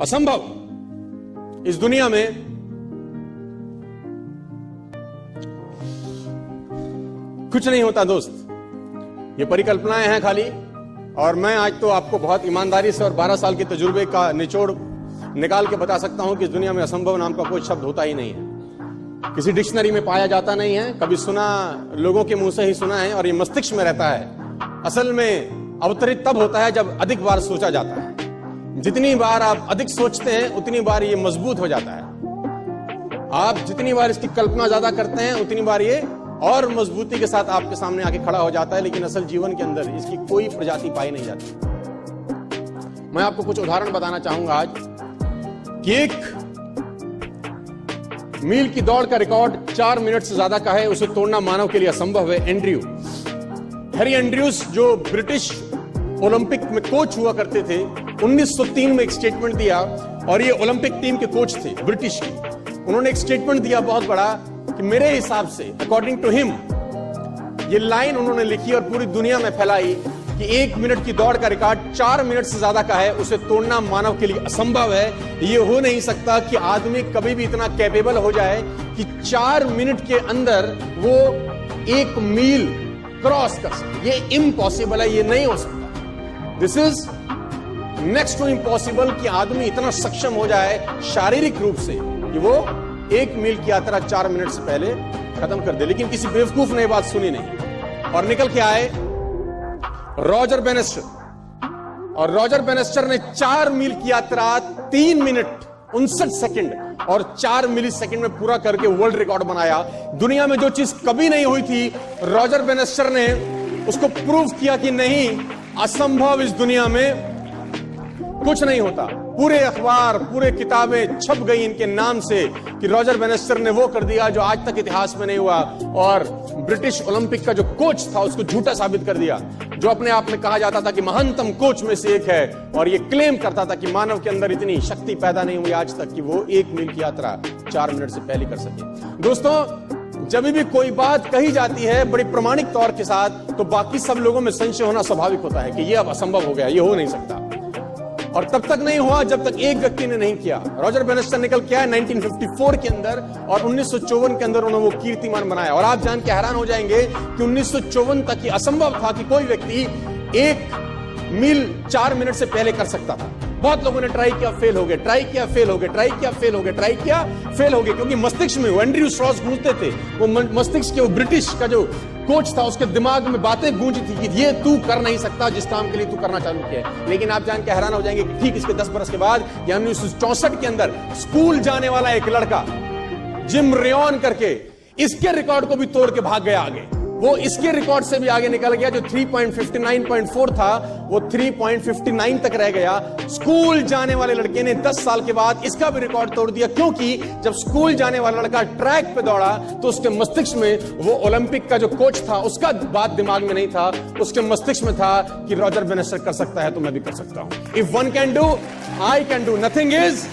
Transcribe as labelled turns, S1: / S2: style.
S1: असंभव इस दुनिया में कुछ नहीं होता दोस्त, ये परिकल्पनाएं हैं खाली। और मैं आज तो आपको बहुत ईमानदारी से और 12 साल के तजुर्बे का निचोड़ निकाल के बता सकता हूं कि इस दुनिया में असंभव नाम का कोई शब्द होता ही नहीं है, किसी डिक्शनरी में पाया जाता नहीं है, कभी सुना लोगों के मुंह से ही सुना है और ये मस्तिष्क में रहता है। असल में अवतरित तब होता है जब अधिक बार सोचा जाता है। जितनी बार आप अधिक सोचते हैं उतनी बार ये मजबूत हो जाता है। आप जितनी बार इसकी कल्पना ज्यादा करते हैं उतनी बार ये और मजबूती के साथ आपके सामने आके खड़ा हो जाता है। लेकिन असल जीवन के अंदर इसकी कोई प्रजाति पाई नहीं जाती। मैं आपको कुछ उदाहरण बताना चाहूंगा आज कि एक मील की दौड़ का रिकॉर्ड 4 मिनट से ज्यादा का है, उसे तोड़ना मानव के लिए असंभव है। हैरी एंड्रयूज जो ब्रिटिश ओलंपिक में कोच हुआ करते थे, 1903 में एक स्टेटमेंट दिया, और ये ओलंपिक टीम के कोच थे ब्रिटिश की। उन्होंने एक स्टेटमेंट दिया बहुत बड़ा कि मेरे हिसाब से, अकॉर्डिंग टू हिम, ये लाइन उन्होंने लिखी और पूरी दुनिया में फैलाई कि 1 मिनट की दौड़ का रिकॉर्ड 4 मिनट से ज्यादा का है, उसे तोड़ना मानव के लिए असंभव है। ये हो नहीं सकता कि आदमी कभी भी इतना कैपेबल हो जाए कि 4 मिनट के अंदर वो 1 मील क्रॉस कर सके। ये इम्पॉसिबल है, ये नहीं हो सकता। This is next to impossible कि आदमी इतना सक्षम हो जाए शारीरिक रूप से कि वो 1 मील की यात्रा 4 मिनट से पहले खत्म कर दे। लेकिन किसी बेवकूफ ने बात सुनी नहीं और निकल के आए रॉजर बेनेस्टर। और रॉजर बेनेस्टर ने 4 मील की यात्रा 3 मिनट 59 सेकंड और 4 मिली सेकंड में पूरा करके वर्ल्ड रिकॉर्ड बनाया। दुनिया में जो चीज कभी नहीं हुई थी, रॉजर बेनेस्टर ने उसको प्रूव किया कि नहीं, असंभव इस दुनिया में कुछ नहीं होता। पूरे अखबार, पूरे किताबें छप गई इनके नाम से कि रॉजर बेनेस्टर ने वो कर दिया जो आज तक इतिहास में नहीं हुआ, और ब्रिटिश ओलंपिक का जो कोच था उसको झूठा साबित कर दिया, जो अपने आप में कहा जाता था कि महानतम कोच में से एक है, और ये क्लेम करता था कि मानव के अंदर इतनी शक्ति पैदा नहीं हुई आज तक कि वो 1 मील की यात्रा 4 मिनट से पहले कर सके। दोस्तों, जब भी कोई बात कही जाती है बड़ी प्रमाणिक तौर के साथ, तो बाकी सब लोगों में संशय होना स्वाभाविक होता है कि ये अब असंभव हो गया, ये हो नहीं सकता। और तब तक नहीं हुआ जब तक एक व्यक्ति ने नहीं किया। रॉजर बेनेस्टर निकल के आया 1954 के अंदर, और 1954 के अंदर उन्होंने वो कीर्तिमान बनाया। और आप जान के हैरान हो जाएंगे कि 1954 तक ये असंभव था कि कोई व्यक्ति 1 मील 4 मिनट से पहले कर सकता था। बहुत लोगों ने ट्राई किया, फेल हो गए, ट्राई किया, फेल हो गए, ट्राई किया, फेल हो गए, ट्राई किया, फेल हो गए, क्योंकि मस्तिष्क में वो एंड्रयू स्ट्रॉस गूंजते थे। वो मस्तिष्क के वो ब्रिटिश का जो कोच था उसके दिमाग में बातें गूंजी थी कि ये तू कर नहीं सकता जिस काम के लिए तू करना चालू किया है। लेकिन आप जान के हैरान हो जाएंगे कि ठीक इसके 10 बरस के बाद, यानी 1964 के अंदर, स्कूल जाने वाला एक लड़का जिम रेयन करके इसके रिकॉर्ड को भी तोड़ के भाग गया आगे। वो इसके रिकॉर्ड से भी आगे निकल गया, जो 3.59.4 था वो 3.59 तक रह गया। स्कूल जाने वाले लड़के ने 10 साल के बाद इसका भी रिकॉर्ड तोड़ दिया, क्योंकि जब स्कूल जाने वाला लड़का ट्रैक पे दौड़ा तो उसके मस्तिष्क में वो ओलंपिक का जो कोच था उसका बात दिमाग में नहीं था, उसके मस्तिष्क में था कि रॉजर बेनेस्टर कर सकता है तो मैं भी कर सकता हूं। If one can do, I can do. Nothing is